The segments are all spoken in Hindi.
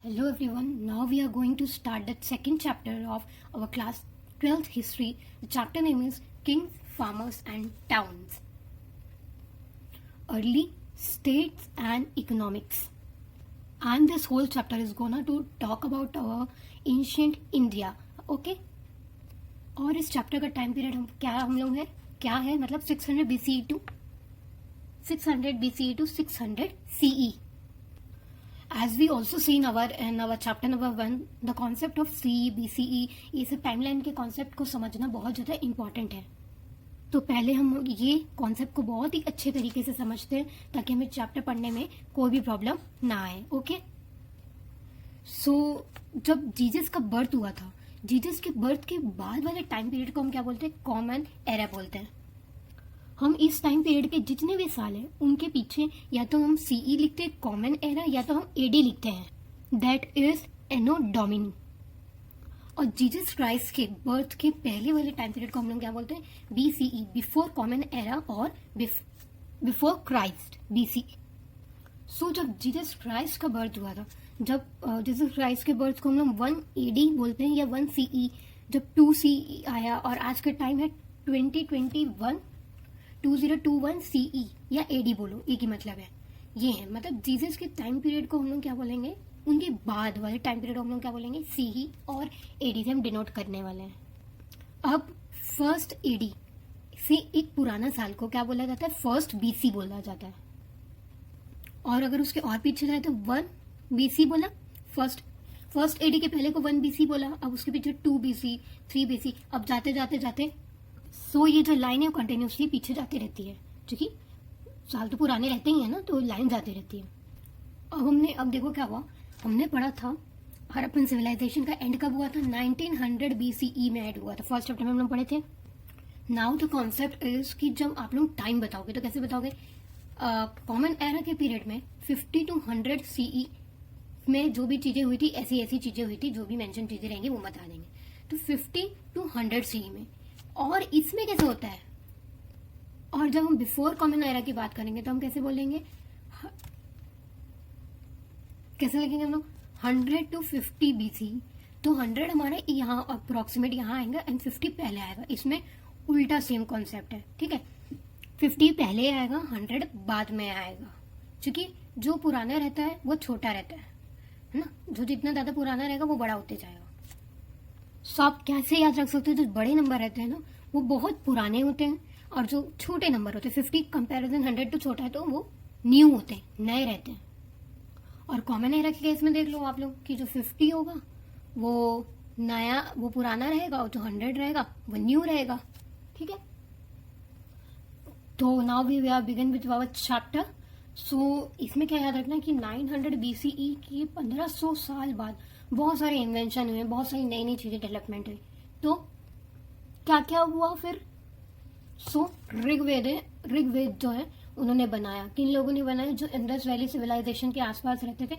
Hello everyone, now we are going to start the second chapter of our class 12th history. The chapter name is Kings, Farmers and Towns. Early States and Economics. And this whole chapter is gonna to talk about our ancient India. Okay? और इस चैप्टर का टाइम पीरियड हम लोग है मतलब 600 BCE to 600 CE. As we also see in our chapter number 1, the concept of CE, BCE, ये सब टाइमलाइन के कॉन्सेप्ट को समझना बहुत ज़्यादा इम्पॉर्टेंट है. तो पहले हम ये कॉन्सेप्ट को बहुत ही अच्छे तरीके से समझते हैं ताकि हमें चैप्टर पढ़ने में कोई भी प्रॉब्लम ना आए. ओके, सो जब जीसस का बर्थ हुआ था, जीसस के बर्थ के बाद वाले टाइम पीरियड को हम क्या बोलते हैं? कॉमन एरा बोलते हैं. हम इस टाइम पीरियड के जितने भी साल हैं उनके पीछे या तो हम सीई लिखते हैं कॉमन एरा या तो हम एडी लिखते हैं, दैट इज एनो डोमिनी. और जीसस क्राइस्ट के बर्थ के पहले वाले टाइम पीरियड को हम लोग क्या बोलते हैं? बीसीई, बिफोर कॉमन एरा और बिफोर क्राइस्ट, बीसीई. सो जब जीसस क्राइस्ट का बर्थ हुआ था, जब जीसस क्राइस्ट के बर्थ को हम लोग 1 एडी बोलते हैं या 1 सीई, जब 2 सीई आया और आज का टाइम है 2021 सीई या एडी बोलो, एक ही मतलब है. ये है मतलब जीसस के टाइम पीरियड को हम लोग क्या बोलेंगे? उनके बाद वाले टाइम पीरियड को हम लोग क्या बोलेंगे? सीई और एडी से हम डिनोट करने वाले हैं. अब फर्स्ट एडी से एक पुराना साल को क्या बोला जाता है? फर्स्ट बीसी बोला जाता है. और अगर उसके और पीछे जाए तो 1 बीसी बोला, फर्स्ट एडी के पहले को 1 बीसी बोला, अब उसके पीछे 2 बीसी, 3 बीसी, अब जाते जाते जाते सो ये जो लाइन है वो कंटिन्यूसली पीछे जाती रहती है, क्योंकि साल तो पुराने रहते ही है ना, तो लाइन जाती रहती है. अब देखो क्या हुआ, हमने पढ़ा था हड़प्पन सिविलाइजेशन का एंड कब हुआ था? 1900 BCE में एंड हुआ था. फर्स्ट चैप्टर में हम लोग पढ़े थे. नाउ द कॉन्सेप्ट इज कि जब आप लोग टाइम बताओगे तो कैसे बताओगे? कॉमन एरा के पीरियड में 50 to 100 CE में जो भी चीजें हुई थी, ऐसी चीजें हुई थी, जो भी मेंशन चीजें रहेंगी वो बता देंगे. तो 50 to 100 CE में. और इसमें कैसे होता है? और जब हम बिफोर कॉमन एरा की बात करेंगे तो हम कैसे बोलेंगे? कैसे लिखेंगे हम लोग? 100 to 50 BC. तो 100 हमारा यहाँ अप्रोक्सीमेट यहाँ आएगा एंड 50 पहले आएगा. इसमें उल्टा सेम कॉन्सेप्ट है, ठीक है? 50 पहले आएगा, 100 बाद में आएगा, क्योंकि जो पुराना रहता है वो छोटा रहता है ना. जो जितना ज्यादा पुराना रहेगा वो बड़ा होते जाएगा. सो आप कैसे याद रख सकते हो? जो बड़े नंबर रहते हैं ना वो बहुत पुराने होते हैं, और जो छोटे नंबर होते हैं 50 कंपैरिजन 100 तो छोटा है, तो वो न्यू होते हैं, नए रहते हैं. और कॉमन एरा के केस में देख लो आप लोग कि जो 50 होगा वो नया, वो पुराना रहेगा, और जो 100 रहेगा वो न्यू रहेगा. ठीक है, तो now we are begin with our chapter. So इसमें क्या याद रखना है कि 900 BCE की 1500 साल बाद बहुत सारे इन्वेंशन हुए, बहुत सारी नई नई चीजें डेवलपमेंट हुई. तो क्या क्या हुआ फिर? सो ऋग्वेद जो है उन्होंने बनाया. किन लोगों ने बनाया? जो इंडस वैली सिविलाइजेशन के आसपास रहते थे,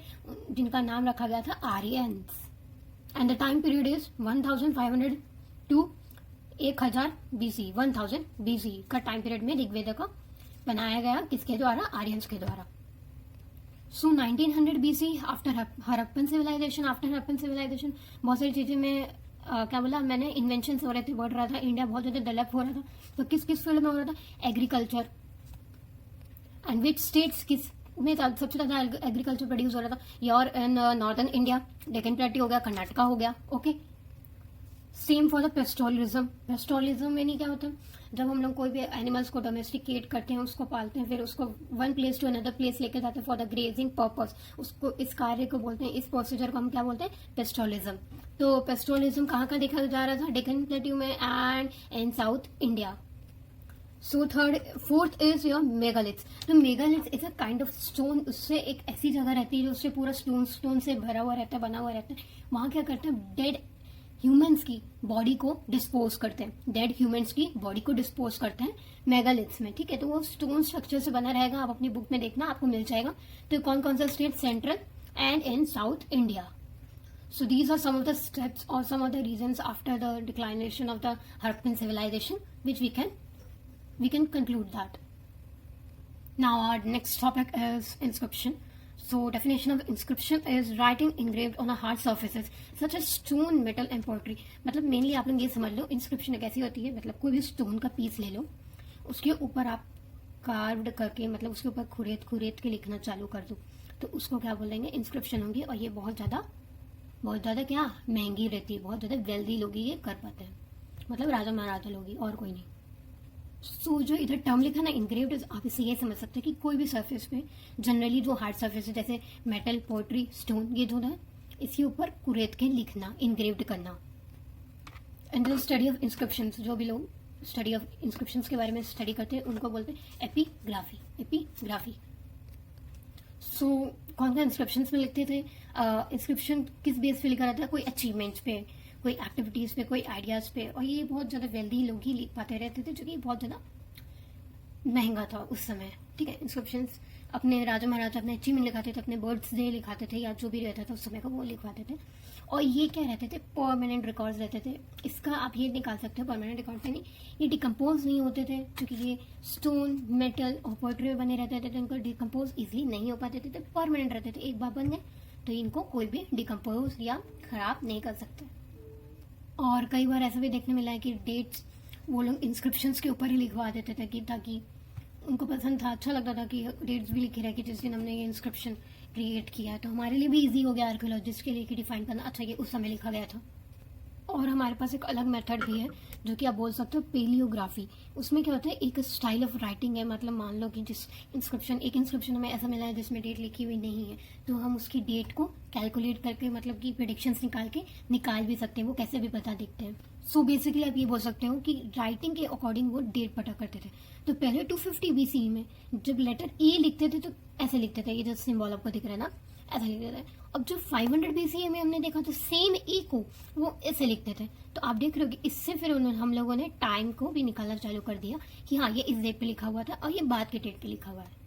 जिनका नाम रखा गया था Aryans. And the time period is 1500 to 1000 BC. 1000 BC का टाइम पीरियड में ऋग्वेद का बनाया गया. किसके द्वारा? आर्यंस के द्वारा. सो 1900 BC आफ्टर हड़प्पन सिविलाइजेशन. बहुत सारी चीजें में क्या बोला मैंने? इन्वेंशन हो रहे थे, बढ़ रहा था, इंडिया बहुत ज्यादा डेवलप हो रहा था. तो किस फील्ड में हो रहा था? एग्रीकल्चर. एंड विच स्टेट्स किस में सबसे ज्यादा एग्रीकल्चर प्रोड्यूस हो रहा था? Your in northern India, Deccan plateau हो गया, कर्नाटका हो गया. Okay, same for the pastoralism. Pastoralism में नहीं क्या होता? जब हम लोग कोई भी एनिमल्स को डोमेस्टिकेट करते हैं, उसको पालते हैं, फिर उसको one place to another place लेके जाते हैं फॉर द ग्रेजिंग पर्पस, उसको, इस कार्य को बोलते हैं, इस प्रोसीजर को हम क्या बोलते हैं? पेस्टोलिज्म. तो पेस्टोलिज्म कहाँ का देखा जा रहा था? डेक्कन प्लेट्यू में and in south India. So fourth is your megaliths. तो megaliths is a kind of stone. उससे एक ऐसी जगह रहती है जो उससे पूरा स्टोन से भरा हुआ रहता है, बना हुआ रहता है. वहां क्या करते हैं? डेड ह्यूमंस की बॉडी को डिस्पोज करते हैं. डेड ह्यूमंस की बॉडी को डिस्पोज करते हैं मेगालिथ्स में. ठीक है, तो वो स्टोन स्ट्रक्चर से बना रहेगा. आप अपनी बुक में देखना, आपको मिल जाएगा. तो कौन कौन सा state? Central and in south India. So these are some of the steps or some of the reasons after the declination of the Harappan civilization, which we can conclude that. Now our next topic is inscription. So definition of inscription is writing engraved on a hard surfaces such as stone, metal and pottery. मतलब मेनली आप लोग ये समझ लो इंस्क्रिप्शन कैसी होती है, मतलब कोई भी स्टोन का पीस ले लो, उसके ऊपर आप कार्व्ड करके मतलब उसके ऊपर खुरेद के लिखना चालू कर दो, तो उसको क्या बोलेंगे, इंस्क्रिप्शन होंगी। और ये बहुत ज़्यादा क्या महंगी रहती है, बहुत ज़्यादा वेल्दी लोग ये कर पाते हैं, मतलब राजा महाराजा लोग ही, और कोई नहीं। सो जो इधर टर्म लिखा ना इंग्रेव्ड, आप इसे ये समझ सकते हैं कि कोई भी सरफेस पे जनरली जो हार्ड सरफेस है जैसे मेटल, पोट्री, स्टोन, ये जो है इसके ऊपर कुरेद के लिखना, इंग्रेव्ड करना। And the study of inscriptions, जो भी लोग स्टडी ऑफ इंस्क्रिप्शंस के बारे में स्टडी करते हैं उनको बोलते हैं एपिग्राफी। सो कौन कौन इंस्क्रिप्शंस में लिखते थे? इंस्क्रिप्शन किस बेस पे लिखा रहता है? कोई अचीवमेंट्स पे, कोई एक्टिविटीज पे, कोई आइडियाज पे, और ये बहुत ज्यादा वेल्दी लोग ही लिख पाते रहते थे, जो कि बहुत ज्यादा महंगा था उस समय। ठीक है, इंस्क्रिप्शंस अपने राजा महाराजा अपने अचीवमेंट लिखाते थे, अपने बर्थडे लिखाते थे, या जो भी रहता था उस समय का वो लिखवाते थे। और ये क्या रहते थे? परमानेंट रिकॉर्ड्स रहते थे। इसका आप ये निकाल सकते हो, परमानेंट रिकॉर्ड नहीं, ये डिकम्पोज नहीं होते थे, क्योंकि ये स्टोन, मेटल और पोट्री में बने रहते थे, तो इनको डिकम्पोज इजिली नहीं हो पाते थे, परमानेंट रहते थे। एक बार बन गए तो इनको कोई भी डिकम्पोज या खराब नहीं कर सकते। और कई बार ऐसा भी देखने मिला है कि डेट्स वो लोग इंस्क्रिप्शंस के ऊपर ही लिखवा देते थे, कि ताकि उनको पसंद था, अच्छा लगता था कि डेट्स भी लिखे रहे कि जिस दिन हमने ये इंस्क्रिप्शन क्रिएट किया है, तो हमारे लिए भी इजी हो गया आर्कियोलॉजिस्ट के लिए कि डिफाइन करना, अच्छा ये उस समय लिखा गया था। और हमारे पास एक अलग मेथड भी है जो कि आप बोल सकते हो पेलियोग्राफी। उसमें क्या होता है, एक स्टाइल ऑफ राइटिंग है, मतलब मान लो कि जिस एक इंस्क्रिप्शन हमें ऐसा मिला है जिसमें डेट लिखी हुई नहीं है, तो हम उसकी डेट को कैलकुलेट करके मतलब कि प्रेडिक्शंस निकाल भी सकते हैं, वो कैसे भी पता देखते हैं। सो बेसिकली आप ये बोल सकते हो कि राइटिंग के अकॉर्डिंग वो डेट पता करते थे। तो पहले 250 BCE में जब लेटर ए लिखते थे तो ऐसे लिखते थे, ये जो सिंबल आपको दिख रहा है ना, ऐसा लिखते थे। अब जो 500 BCE में हमने देखा तो सेम ए को वो ऐसे लिखते थे। तो आप देख रहे हो कि इससे फिर हम लोगों ने टाइम को भी निकालना चालू कर दिया कि हाँ ये इस डेट पे लिखा हुआ था और ये बाद के डेट पे लिखा हुआ है।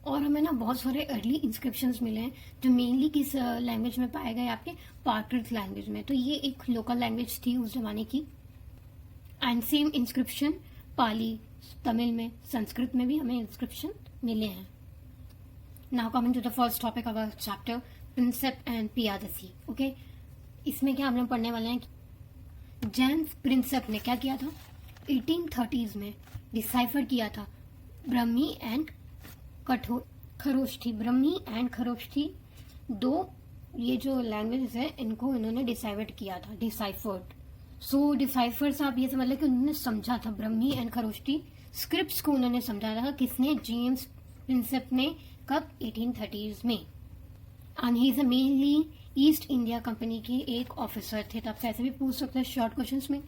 और हमें ना बहुत सारे अर्ली इंस्क्रिप्शंस मिले हैं जो मेनली किस लैंग्वेज में पाए गए, आपके प्राकृत लैंग्वेज में। तो ये एक लोकल लैंग्वेज थी उस जमाने की। And same inscription Pali, Tamil में, संस्कृत में भी हमें इंस्क्रिप्शन मिले हैं। Now coming to the first topic of our chapter, Prinsep and Piyadasi. Okay, इसमें क्या हम लोग पढ़ने वाले हैं कि जेम्स प्रिंसेप ने क्या किया था, 1830s में डिसाइफर किया था ब्रह्मी and Kharoshthi. Brahmi and Kharoshthi दो ये जो लैंग्वेज है इनको इन्होंने डिसाइड किया था, डिसाइफर्ड। सो डिसाइफर से आप ये समझ लें कि उन्होंने समझा था ब्रह्मी एंड खरोष्ठी स्क्रिप्ट्स को उन्होंने समझा था। किसने? जेम्स प्रिंसेप ने। कब? 1830s में। And he is mainly east India company के एक ऑफिसर थे। तो आप ऐसे भी पूछ सकते हैं शॉर्ट क्वेश्चंस में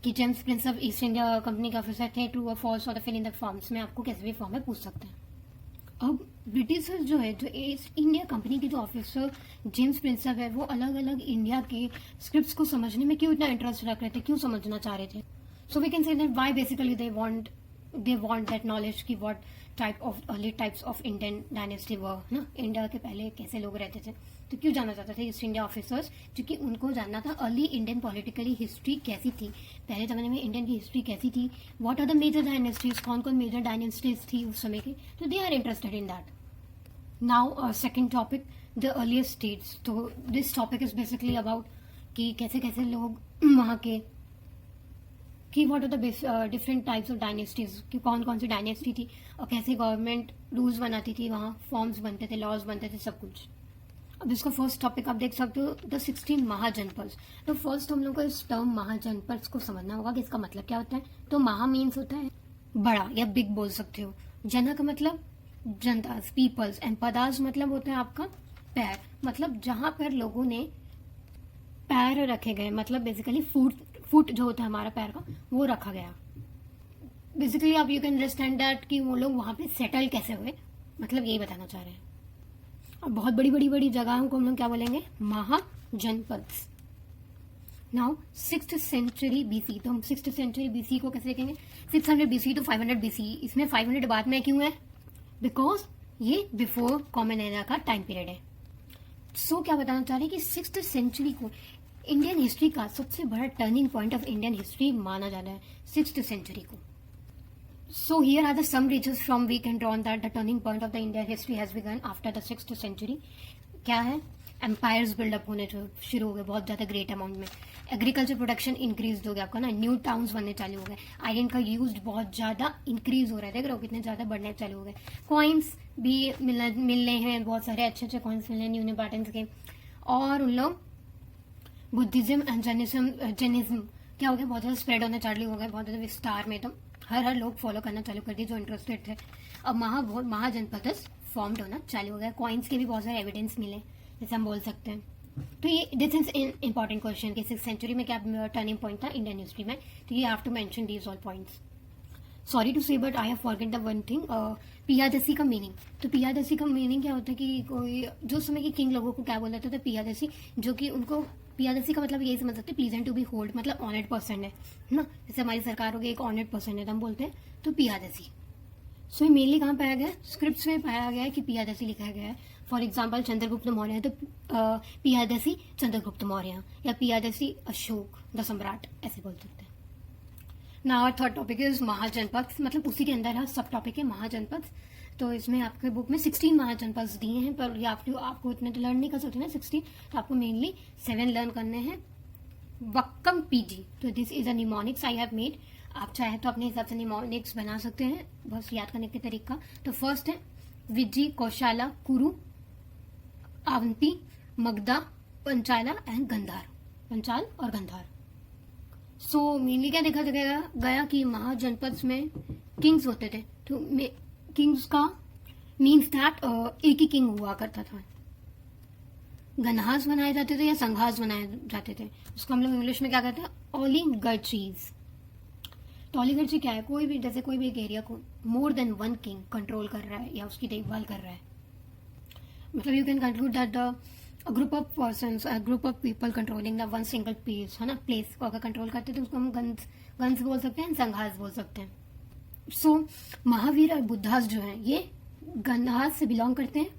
कि James Prinsep east India company के ऑफिसर थे, ट्रू और फॉल्स, और फिर इन द फॉर्म्स में आपको कैसे भी फॉर्म में पूछ सकते हैं। अब ब्रिटिशर्स जो है, जो ईस्ट इंडिया कंपनी के जो ऑफिसर जेम्स प्रिंसेप है, वो अलग अलग इंडिया के स्क्रिप्ट्स को समझने में क्यों इतना इंटरेस्ट रख रहे थे, क्यों समझना चाह रहे थे? So we can say that why basically they want that knowledge कि what type of early types of Indian dynasty were ना, इंडिया के पहले कैसे लोग रहते थे। तो क्यों जानना चाहते थे ईस्ट इंडिया ऑफिसर्स? क्योंकि उनको जानना था अर्ली इंडियन पॉलिटिकली हिस्ट्री कैसी थी, पहले जमाने में इंडियन की हिस्ट्री कैसी थी, what are the major dynasties, कौन कौन मेजर डायनेस्टीज थी उस समय की। तो they are interested in that. Now second topic, the earliest states. तो this topic is basically about कि कैसे कैसे लोग वहाँ के कि what are the different types of dynasties, कि कौन कौन सी डायनेस्टी थी और कैसे गवर्नमेंट रूल्स बनाती थी, वहाँ फॉर्म्स बनते थे, लॉज बनते थे, सब कुछ। अब इसका फर्स्ट टॉपिक आप देख सकते हो, द 16 महाजनपद। तो फर्स्ट हम लोग को इस टर्म महाजनपद को समझना होगा कि इसका मतलब क्या होता है। तो महा मीन्स होता है बड़ा या बिग बोल सकते हो, जन का मतलब जनताज, पीपल्स, एंड पदाज मतलब होता है आपका पैर, मतलब जहां पर लोगों ने पैर रखे गए, मतलब बेसिकली फुट जो होता है हमारा पैर का वो रखा गया। बेसिकली आप यू कैन अंडरस्टैंड दैट कि वो लोग वहां पे सेटल कैसे हुए, मतलब यही बताना चाह रहे हैं। और बहुत बड़ी जगहों को हम लोग क्या बोलेंगे? Mahajanapada. Now 6th century BC। तो हम 6th सेंचुरी BC को कैसे देखेंगे? 600 BC to 500 BC। इसमें 500 बाद में क्यों है? बिकॉज ये बिफोर कॉमन एरा का टाइम पीरियड है। सो क्या बताना चाह रहे हैं कि 6th सेंचुरी को इंडियन हिस्ट्री का सबसे बड़ा turning point of Indian history माना जाता है 6th सेंचुरी को। So here are the some regions from we can draw on that the turning point of the Indian history has begun after the 6th century. क्या है? एम्पायर्स बिल्डअप होने जो शुरू हो गए बहुत ज्यादा ग्रेट अमाउंट में. एग्रीकल्चर प्रोडक्शन इंक्रीज हो गया आपका ना, न्यू टाउन्स बनने चालू हो गए, आयरन का यूज बहुत ज्यादा इंक्रीज हो रहा है, देख रहे हो कितने ज्यादा बढ़ने चालू हो गए. कॉइन्स भी मिलने हैं, बहुत सारे अच्छे अच्छे कॉइन्स मिलने न्यू न्यू पैटर्न्स के. और उन लोग बुद्धिज्म एंड जैनिज्म क्या हो गया, बहुत ज्यादा स्प्रेड होने चालू हो गए, बहुत ज्यादा विस्तार में, तो हर लोग फॉलो करना चालू कर दिए जो इंटरेस्टेड थे. अब महाजनपद फॉर्म्ड होना चालू हो गया. कॉइन्स के भी बहुत सारे एविडेंस मिले जैसे हम बोल सकते हैं. तो ये दिस इज इंपॉर्टेंट क्वेश्चन कि 6th सेंचुरी में क्या टर्निंग पॉइंट था इंडियन हिस्ट्री में, तो you have to mention these all points. Sorry to say but I have forget the one thing, Piyadasi का मीनिंग. तो पियादसी का मीनिंग क्या होता है कि कोई जो समय के किंग लोगों को क्या बोला जाता था पियादसी, जो कि उनको पियादसी का मतलब यही समझ सकते हैं प्लीजेंट टू बी होल्ड, मतलब ऑनर्ड पर्सन है ना. जैसे हमारी सरकार हो गई एक ऑनर्ड पर्सन है तो हम बोलते हैं तो पियादसी. सो मेनली कहाँ पाया गया, स्क्रिप्ट्स में पाया गया है कि पियादसी लिखा गया है. फॉर एग्जाम्पल चंद्रगुप्त मौर्य तो पियादसी चंद्रगुप्त मौर्य या पियादसी अशोक द सम्राट ऐसे बोल सकते हैं. Now our third topic is Mahajanapada, मतलब उसी के अंदर है सब टॉपिक है महाजनपद. तो इसमें आपके बुक में 16 महाजनपद दिए हैं, पर ये आपको इतने तो लर्न नहीं कर सकते ना 16, तो आपको मेनली 7 लर्न करने हैं. वक्कम पीजी, तो this is a mnemonics I have made. आप चाहे तो अपने हिसाब से निमोनिक्स बना सकते हैं, बस याद करने के तरीका. तो फर्स्ट है विजी, कौशाला, कुरु, अवंती, मगधा, पंचाला एंड गंधार. पंचाल और गंधार. सो मेनली क्या देखा गया कि महाजनपद में किंग्स होते थे. तो किंग्स का मीन्स दैट एक ही किंग हुआ करता था. गन्हास बनाए जाते थे या संघास बनाए जाते थे, उसको हम लोग इंग्लिश में क्या कहते हैं, ओलिगर्चीज. तो ओलिगर्ची क्या है, कोई भी जैसे कोई भी एक एरिया को more than one king control कर रहा है या उसकी देखभाल कर रहा है. मतलब you can conclude that the group of persons, group of people controlling the one single place है ना, प्लेस को अगर कंट्रोल करते हैं तो उसको हम गन्स बोल सकते हैं, संघास बोल सकते हैं. सो महावीर और बुद्धास जो हैं ये गन्हास से बिलोंग करते हैं,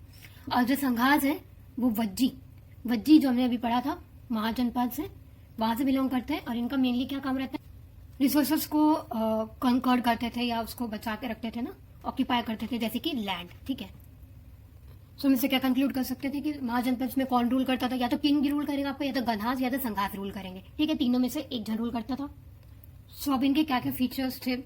और जो संघास है वो वज्जी जो हमने अभी पढ़ा था महाजनपद से, वहां से बिलोंग करते हैं. और इनका मेनली क्या काम रहता है, रिसोर्सेस को कंकर्ड करते थे या उसको बचा के रखते थे ना, ऑक्यूपाई करते थे, जैसे कि लैंड. ठीक है. सो हम इससे क्या कंक्लूड कर सकते थे कि महाजनपद में कौन रूल करता था, या तो किंग रूल करेगा आपको, या तो गन्हास या तो संघास रूल करेंगे. ठीक है, तीनों में से एक जन रूल करता था. सो अब इनके क्या क्या फीचर्स थे,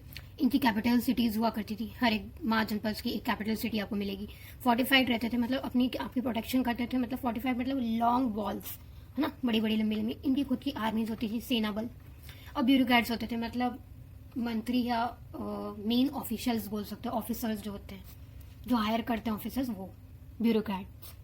इनकी कैपिटल सिटीज हुआ करती थी, हर एक महाजनपद की एक कैपिटल सिटी आपको मिलेगी. फोर्टिफाइड रहते थे, मतलब आपकी प्रोटेक्शन करते थे, मतलब फोर्टिफाइड मतलब लॉन्ग वॉल्स है ना, बड़ी बड़ी लंबी लंबी. इनकी खुद की आर्मीज होती थी, सेना बल. और ब्यूरोक्रेट्स होते थे, मतलब मंत्री या मेन ऑफिशियल्स बोल सकते हैं, ऑफिसर्स जो होते हैं जो हायर करते हैं ऑफिसर्स, वो bureaucrats.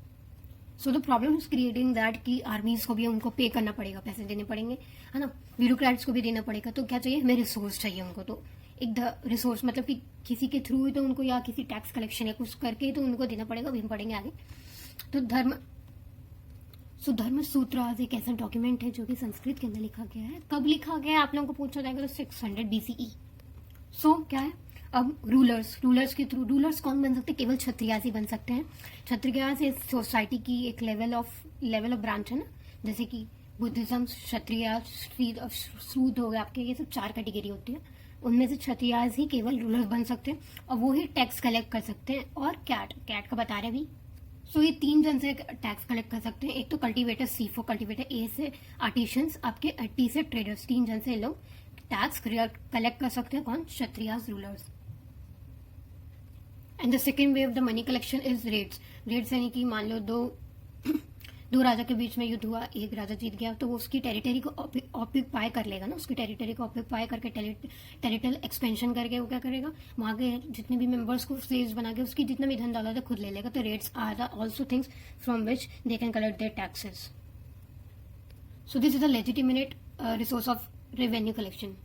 So the problem is creating that कि आर्मीज को भी उनको पे करना पड़ेगा, पैसे देने पड़ेंगे है ना, ब्यूरोक्रेट्स को भी देना पड़ेगा. तो क्या चाहिए, हमें रिसोर्स चाहिए उनको. तो एक द रिसोर्स मतलब कि किसी के थ्रू ही तो उनको, या किसी टैक्स कलेक्शन या कुछ करके तो उनको देना पड़ेगा, भी हम पढ़ेंगे आगे. तो धर्म सूत्र एक ऐसा डॉक्यूमेंट है जो कि संस्कृत के अंदर लिखा गया है. कब लिखा गया है आप लोगों को पूछा जाएगा, तो 600 BCE. सो क्या है, अब रूलर्स के थ्रू रूलर्स कौन बन सकते हैं, केवल क्षत्रियास ही बन सकते हैं. क्षत्रियास इस सोसाइटी की एक लेवल ऑफ ब्रांच है ना, जैसे कि बुद्धिज्म, क्षत्रिय, सूद हो गए आपके, ये सब 4 कैटेगरी होती है. उनमें से क्षत्रियास ही केवल रूलर्स बन सकते हैं, और वो ही टैक्स कलेक्ट कर सकते हैं. और कैट का बता रहे भी. सो ये 3 जन से टैक्स कलेक्ट कर सकते हैं. एक तो कल्टीवेटर, C4 कल्टीवेटर, A से आर्टिशियंस, आपके T से ट्रेडर्स. 3 जन से ये लोग टैक्स कलेक्ट कर सकते हैं. कौन, Kshatriyas, rulers. And the second way of the money collection is rates यानी कि मान लो दो राजा के बीच में युद्ध हुआ, एक राजा जीत गया तो वो उसकी टेरिटरी को ऑक्यूपाई कर लेगा ना, उसकी टेरिटरी को ऑक्यूपाई करके टेरिटल एक्सपेंशन करके वो क्या करेगा, वहां के जितने भी मेंबर्स को स्लेव्स बना के उसकी जितना भी धन दौलत है खुद ले लेगा. तो rates are the also things from which they can collect their taxes. So this is the legitimate resource of revenue collection.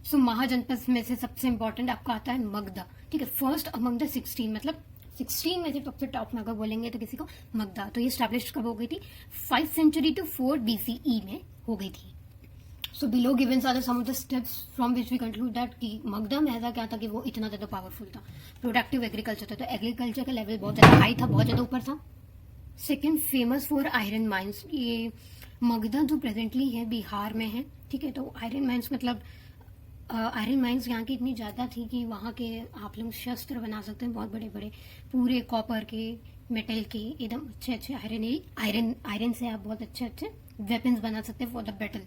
So Mahajanapada में से सबसे इंपॉर्टेंट आपका आता है मगधा. ठीक है, फर्स्ट अमंग द 16, मतलब 16 में से सबसे टॉप में अगर बोलेंगे तो किसी को मगधा. तो ये स्टैब्लिश कब हो गई थी, 5th सेंचुरी to 4 BCE में हो गई थी. So below given are some of the steps from which we conclude that कि मगधा में ऐसा क्या था कि वो इतना ज्यादा पावरफुल था. प्रोडक्टिव एग्रीकल्चर था, तो एग्रीकल्चर का लेवल बहुत ज्यादा हाई था, बहुत ज्यादा ऊपर था. Second, famous for iron mines. ये मगधा जो प्रेजेंटली है बिहार में है. ठीक है, तो आयरन माइन्स मतलब आयरन माइंस यहाँ की इतनी ज़्यादा थी कि वहाँ के आप लोग शस्त्र बना सकते हैं, बहुत बड़े बड़े, पूरे कॉपर के, मेटल के, एकदम अच्छे अच्छे आयरन से आप बहुत अच्छे अच्छे वेपन्स बना सकते हैं फॉर द बैटल।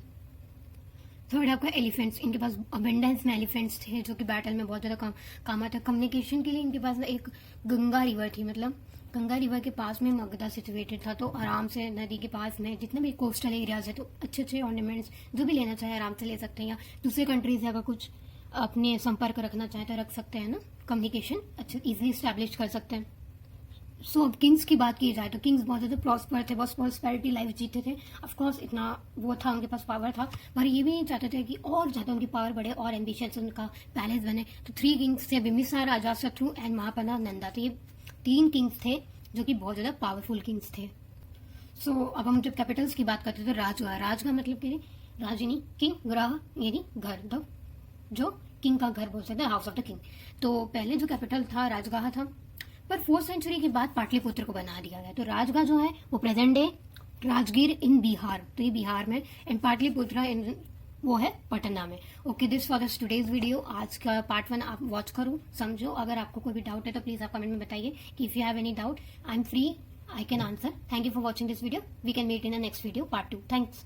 थर्ड आपका एलिफेंट्स, इनके पास अबेंडेंस में एलिफेंट्स थे जो कि बैटल में बहुत ज़्यादा काम आता है। कम्युनिकेशन के लिए इनके पास एक गंगा रिवर थी, मतलब गंगा रिवर के पास में मगधा सिचुएटेड था, तो आराम से नदी के पास में जितने भी कोस्टल एरियाज है तो अच्छे अच्छे ऑर्नामेंट्स जो भी लेना चाहे आराम से ले सकते हैं, या दूसरे कंट्रीज से अगर कुछ अपने संपर्क रखना चाहे तो रख सकते हैं ना, कम्युनिकेशन अच्छे इजिली स्टैब्लिश कर सकते हैं। सो अब किंग्स की बात की जाए तो किंग्स बहुत ज़्यादा प्रॉस्पर थे, बहुत प्रॉस्पेरिटी लाइफ जीते थे। ऑफकोर्स इतना वो था, उनके पास पावर था, पर ये भी चाहते थे कि और ज़्यादा उनकी पावर बढ़े और एम्बिशंस उनका पैलेस बने। तो 3 किंग्स थे, बिम्बिसार, अजातशत्रु एंड महापन्ना नंदा। तो ये 3 किंग्स थे जो कि बहुत ज़्यादा पावरफुल किंग्स थे। सो अब हम जब कैपिटल्स की बात करते थे, राजगा मतलब कि राजनी, किंग, ग्रह यानी घर, द जो किंग का घर बोल सकते हैं, हाउस ऑफ द किंग। तो पहले जो कैपिटल था राजगाह था, पर 4th सेंचुरी के बाद पाटलिपुत्र को बना दिया गया। तो राजगाह जो है वो प्रेजेंट डे राजगीर इन बिहार, तो ये बिहार में, एंड पाटलिपुत्र इन वो है पटना में। Okay, this for this today's video. आज का पार्ट 1 आप वॉच करो, समझो। अगर आपको कोई भी डाउट है तो प्लीज आप कमेंट में बताइए कि if you have any doubt I am free, I can answer. Thank you for watching this video. We can meet in the next video part 2। Thanks.